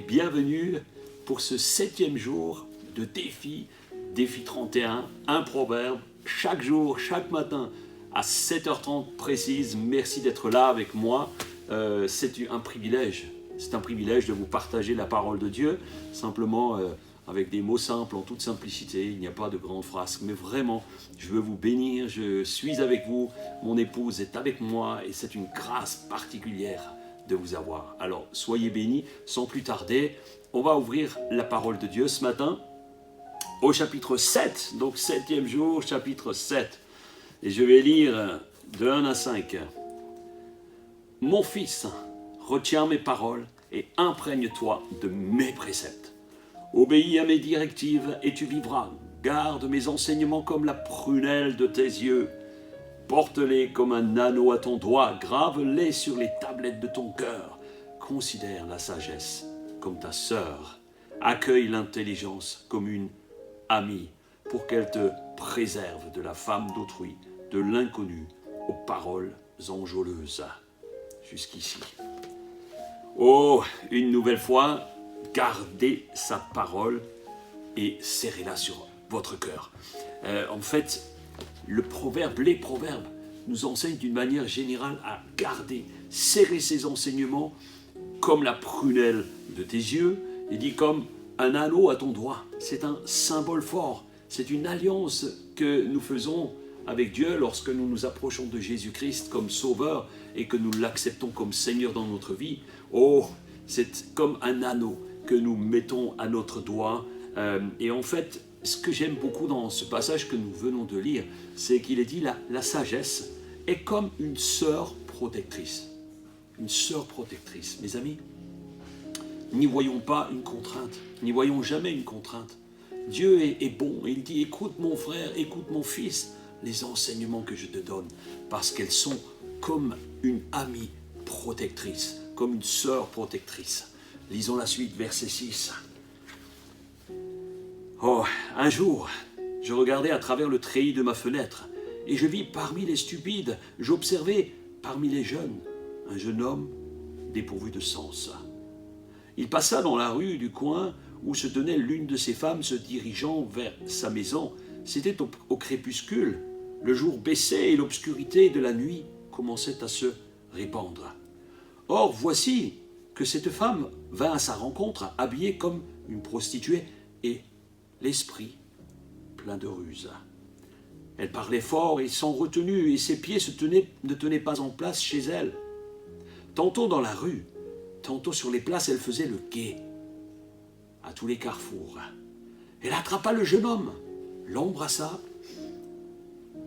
bienvenue pour ce 7e jour de défi 31, un proverbe, chaque jour, chaque matin, à 7h30 précise. Merci d'être là avec moi. C'est un privilège de vous partager la parole de Dieu, simplement avec des mots simples, en toute simplicité. Il n'y a pas de grandes phrases, mais vraiment, je veux vous bénir, je suis avec vous, mon épouse est avec moi, et c'est une grâce particulière de vous avoir. Alors, soyez bénis. Sans plus tarder, on va ouvrir la parole de Dieu ce matin au chapitre 7, donc 7e jour, chapitre 7. Et je vais lire de 1 à 5. « Mon fils, retiens mes paroles et imprègne-toi de mes préceptes. Obéis à mes directives et tu vivras. Garde mes enseignements comme la prunelle de tes yeux. Porte-les comme un anneau à ton doigt, grave-les sur les tablettes de ton cœur. Considère la sagesse comme ta sœur. Accueille l'intelligence comme une amie pour qu'elle te préserve de la femme d'autrui, de l'inconnu aux paroles enjôleuses. » Jusqu'ici. Oh, une nouvelle fois, gardez sa parole et serrez-la sur votre cœur. En fait, les proverbes nous enseignent d'une manière générale à garder, serrer ses enseignements comme la prunelle de tes yeux, et dit comme un anneau à ton doigt. C'est un symbole fort, c'est une alliance que nous faisons avec Dieu lorsque nous nous approchons de Jésus-Christ comme Sauveur et que nous l'acceptons comme Seigneur dans notre vie. Oh, c'est comme un anneau que nous mettons à notre doigt. Et en fait, ce que j'aime beaucoup dans ce passage que nous venons de lire, c'est qu'il est dit la sagesse est comme une sœur protectrice. Une sœur protectrice. Mes amis, n'y voyons pas une contrainte, n'y voyons jamais une contrainte. Dieu est bon, il dit « Écoute mon frère, écoute mon fils, les enseignements que je te donne, parce qu'elles sont comme une amie protectrice, comme une sœur protectrice. » Lisons la suite, verset 6. « Oh, un jour, je regardais à travers le treillis de ma fenêtre, et je vis parmi les stupides, j'observais parmi les jeunes, un jeune homme dépourvu de sens. Il passa dans la rue du coin où se tenait l'une de ses femmes se dirigeant vers sa maison. C'était au crépuscule, le jour baissait et l'obscurité de la nuit commençait à se répandre. Or, voici que cette femme vint à sa rencontre, habillée comme une prostituée, et l'esprit plein de ruse. Elle parlait fort et sans retenue, et ses pieds ne tenaient pas en place chez elle. Tantôt dans la rue, tantôt sur les places, elle faisait le guet. À tous les carrefours, elle attrapa le jeune homme, l'embrassa,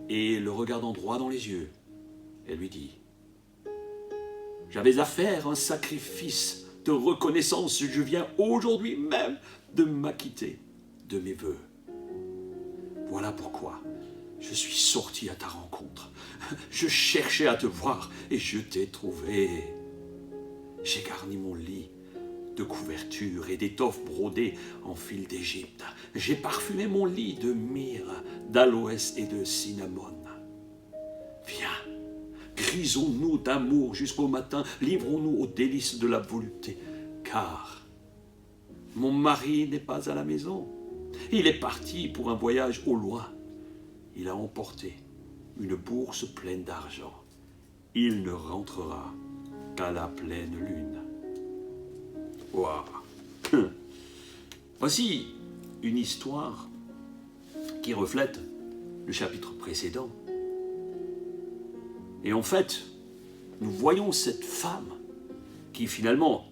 et le regardant droit dans les yeux, elle lui dit « J'avais à faire un sacrifice de reconnaissance, je viens aujourd'hui même de m'acquitter de mes vœux. Voilà pourquoi je suis sorti à ta rencontre. Je cherchais à te voir et je t'ai trouvé. J'ai garni mon lit de couvertures et d'étoffes brodées en fil d'Égypte. J'ai parfumé mon lit de myrrhe, d'aloès et de cinnamome. Viens, grisons-nous d'amour jusqu'au matin, livrons-nous aux délices de la volupté, car mon mari n'est pas à la maison. Il est parti pour un voyage au loin. Il a emporté une bourse pleine d'argent. Il ne rentrera qu'à la pleine lune. » Wow. Voici une histoire qui reflète le chapitre précédent. Et en fait, nous voyons cette femme qui finalement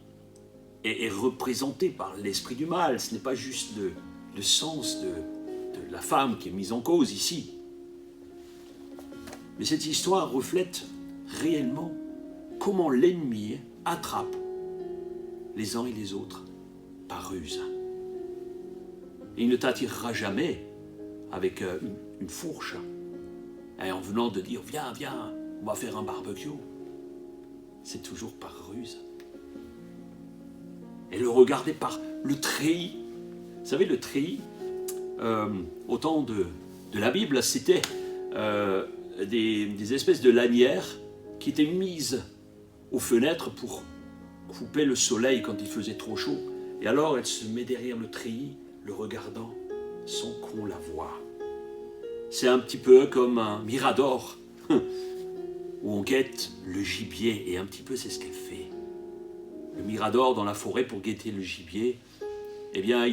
est représentée par l'esprit du mal. Ce n'est pas juste le sens de la femme qui est mise en cause ici. Mais cette histoire reflète réellement comment l'ennemi attrape les uns et les autres par ruse. Et il ne t'attirera jamais avec une fourche et en venant de dire « Viens, viens, on va faire un barbecue ». C'est toujours par ruse. Et le regarder par le treillis. Vous savez, le treillis, au temps de la Bible, c'était des espèces de lanières qui étaient mises aux fenêtres pour couper le soleil quand il faisait trop chaud. Et alors elle se met derrière le treillis, le regardant, sans qu'on la voie. C'est un petit peu comme un mirador, où on guette le gibier, et un petit peu c'est ce qu'elle fait. Le mirador dans la forêt pour guetter le gibier, eh bien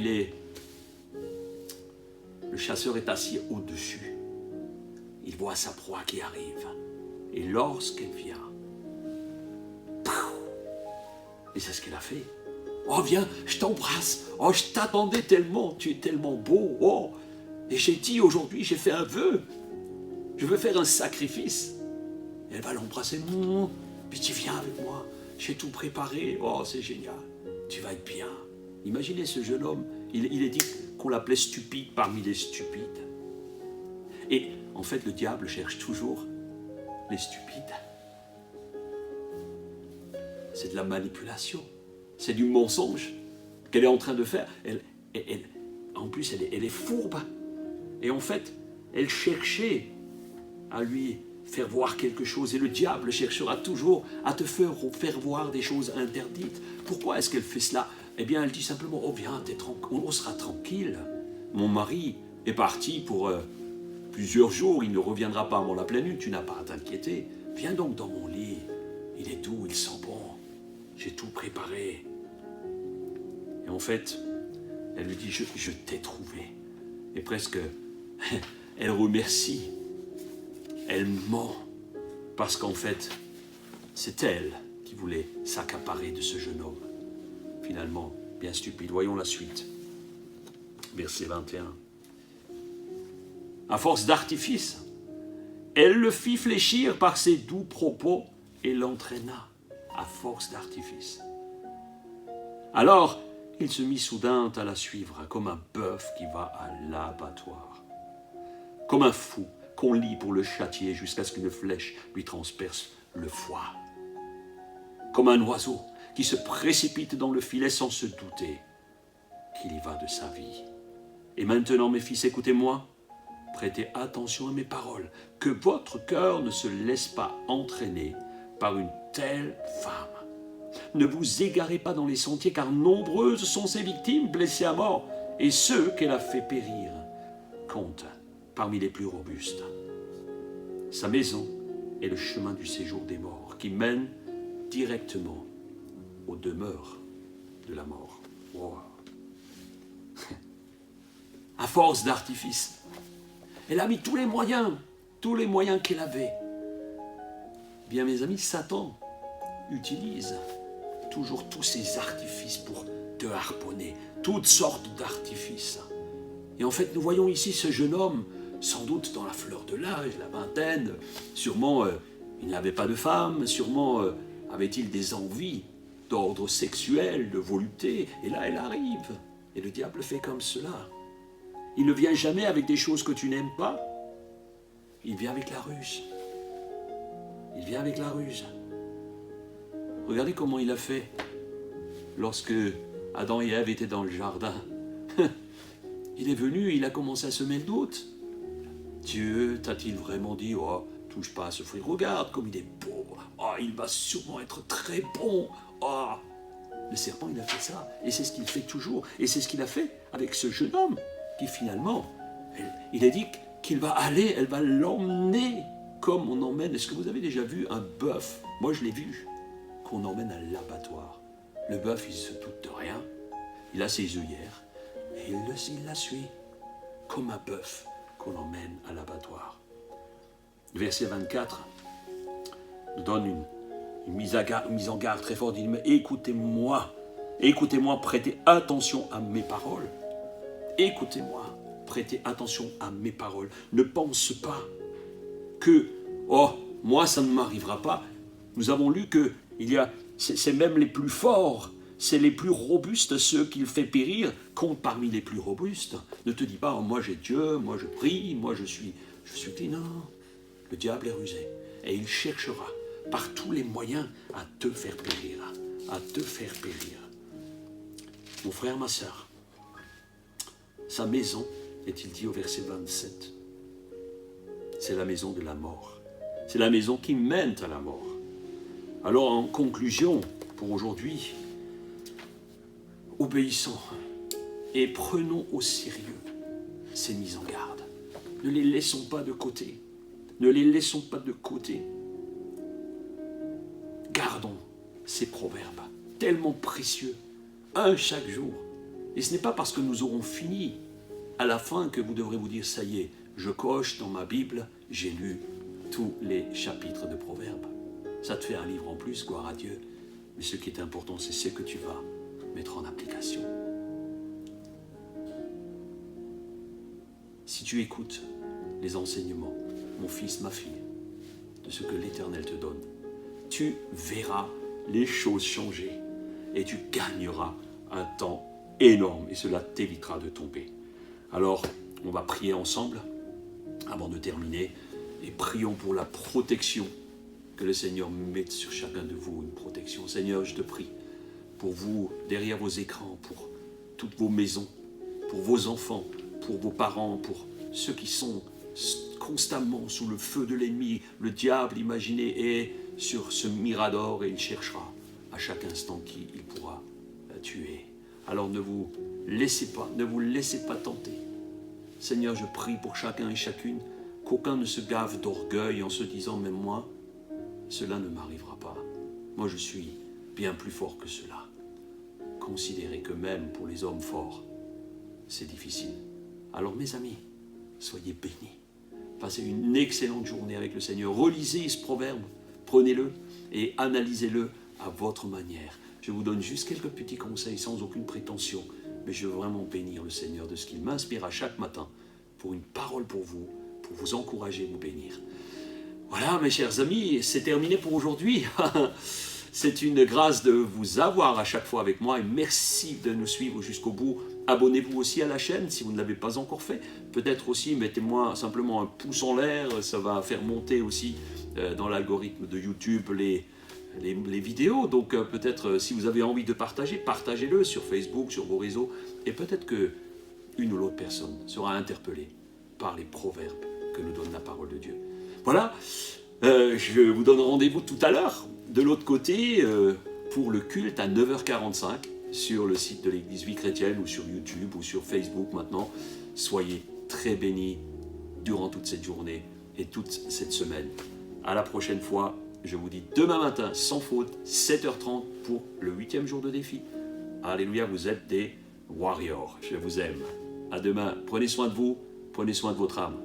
le chasseur est assis au-dessus. Il voit sa proie qui arrive. Et lorsqu'elle vient, et c'est ce qu'elle a fait. Oh viens, je t'embrasse. Oh je t'attendais tellement, tu es tellement beau. Oh, et j'ai dit aujourd'hui, j'ai fait un vœu. Je veux faire un sacrifice. Et elle va l'embrasser. Puis tu viens avec moi. J'ai tout préparé. Oh c'est génial. Tu vas être bien. Imaginez ce jeune homme. Il est dit qu'on l'appelait stupide parmi les stupides. Et en fait, le diable cherche toujours les stupides. C'est de la manipulation. C'est du mensonge qu'elle est en train de faire. En plus, elle est fourbe. Et en fait, elle cherchait à lui faire voir quelque chose. Et le diable cherchera toujours à te faire voir des choses interdites. Pourquoi est-ce qu'elle fait cela? Eh bien, elle dit simplement, oh viens, on sera tranquille. Mon mari est parti pour plusieurs jours, il ne reviendra pas avant la pleine lune, tu n'as pas à t'inquiéter. Viens donc dans mon lit, il est doux, il sent bon, j'ai tout préparé. Et en fait, elle lui dit, je t'ai trouvé. Et presque, elle remercie, elle ment, parce qu'en fait, c'est elle qui voulait s'accaparer de ce jeune homme. Finalement, bien stupide. Voyons la suite. Verset 21. À force d'artifice, elle le fit fléchir par ses doux propos et l'entraîna à force d'artifice. Alors, il se mit soudain à la suivre, comme un bœuf qui va à l'abattoir, comme un fou qu'on lie pour le châtier jusqu'à ce qu'une flèche lui transperce le foie, comme un oiseau qui se précipite dans le filet sans se douter qu'il y va de sa vie. Et maintenant, mes fils, écoutez-moi, prêtez attention à mes paroles, que votre cœur ne se laisse pas entraîner par une telle femme. Ne vous égarez pas dans les sentiers, car nombreuses sont ses victimes blessées à mort, et ceux qu'elle a fait périr comptent parmi les plus robustes. Sa maison est le chemin du séjour des morts, qui mène directement aux demeures de la mort. Wow. À force d'artifice, elle a mis tous les moyens qu'elle avait. Bien mes amis, Satan utilise toujours tous ces artifices pour te harponner, toutes sortes d'artifices. Et en fait, nous voyons ici ce jeune homme, sans doute dans la fleur de l'âge, la vingtaine, sûrement il n'avait pas de femme, sûrement avait-il des envies d'ordre sexuel, de volupté, et là elle arrive, et le diable fait comme cela. Il ne vient jamais avec des choses que tu n'aimes pas, il vient avec la ruse. Il vient avec la ruse. Regardez comment il a fait lorsque Adam et Ève étaient dans le jardin. Il est venu, il a commencé à semer le doute. Dieu t'a-t-il vraiment dit, oh, touche pas à ce fruit, regarde comme il est beau, oh, il va sûrement être très bon. Oh. Le serpent, il a fait ça, et c'est ce qu'il fait toujours, et c'est ce qu'il a fait avec ce jeune homme, qui finalement, il a dit qu'il va aller, elle va l'emmener comme on emmène. Est-ce que vous avez déjà vu un bœuf? Moi je l'ai vu, qu'on emmène à l'abattoir. Le bœuf, il se doute de rien, il a ses œillères, et il la suit, comme un bœuf qu'on emmène à l'abattoir. Le verset 24 nous donne une mise en garde très forte. Il dit, écoutez-moi, prêtez attention à mes paroles. Écoutez-moi, prêtez attention à mes paroles. Ne pense pas que, oh, moi ça ne m'arrivera pas. Nous avons lu que c'est même les plus forts, c'est les plus robustes, ceux qu'il fait périr, comptent parmi les plus robustes. Ne te dis pas, oh, moi j'ai Dieu, moi je prie, moi je suis dit, non. Le diable est rusé et il cherchera par tous les moyens à te faire périr, Mon frère, ma sœur, sa maison, est-il dit au verset 27, c'est la maison de la mort. C'est la maison qui mène à la mort. Alors, en conclusion, pour aujourd'hui, obéissons et prenons au sérieux ces mises en garde. Ne les laissons pas de côté. Ne les laissons pas de côté. Gardons ces proverbes tellement précieux, un chaque jour. Et ce n'est pas parce que nous aurons fini à la fin que vous devrez vous dire, ça y est, je coche dans ma Bible, j'ai lu tous les chapitres de Proverbes. Ça te fait un livre en plus, gloire à Dieu. Mais ce qui est important, c'est ce que tu vas mettre en application. Si tu écoutes les enseignements, mon fils, ma fille, de ce que l'Éternel te donne, tu verras les choses changer et tu gagneras un temps énorme et cela t'évitera de tomber. Alors, on va prier ensemble avant de terminer et prions pour la protection, que le Seigneur mette sur chacun de vous une protection. Seigneur, je te prie pour vous, derrière vos écrans, pour toutes vos maisons, pour vos enfants, pour vos parents, pour ceux qui sont constamment sous le feu de l'ennemi. Le diable, imaginez, est sur ce mirador et il cherchera à chaque instant qui il pourra tuer. Alors ne vous laissez pas tenter. Seigneur, je prie pour chacun et chacune qu'aucun ne se gave d'orgueil en se disant, mais moi, cela ne m'arrivera pas. Moi, je suis bien plus fort que cela. Considérez que même pour les hommes forts, c'est difficile. Alors mes amis, soyez bénis. Passez une excellente journée avec le Seigneur. Relisez ce proverbe, prenez-le et analysez-le à votre manière. Je vous donne juste quelques petits conseils sans aucune prétention, mais je veux vraiment bénir le Seigneur de ce qu'il m'inspire à chaque matin pour une parole pour vous encourager, vous bénir. Voilà mes chers amis, c'est terminé pour aujourd'hui. C'est une grâce de vous avoir à chaque fois avec moi et merci de nous suivre jusqu'au bout. Abonnez-vous aussi à la chaîne si vous ne l'avez pas encore fait. Peut-être aussi mettez-moi simplement un pouce en l'air, ça va faire monter aussi dans l'algorithme de YouTube les vidéos. Donc peut-être si vous avez envie de partager, partagez-le sur Facebook, sur vos réseaux et peut-être que une ou l'autre personne sera interpellée par les proverbes que nous donne la parole de Dieu. Voilà, je vous donne rendez-vous tout à l'heure, de l'autre côté, pour le culte à 9h45 sur le site de l'Église Vie Chrétienne ou sur YouTube ou sur Facebook maintenant. Soyez très bénis durant toute cette journée et toute cette semaine. À la prochaine fois, je vous dis demain matin, sans faute, 7h30 pour le 8e jour de défi. Alléluia, vous êtes des warriors. Je vous aime. À demain, prenez soin de vous, prenez soin de votre âme.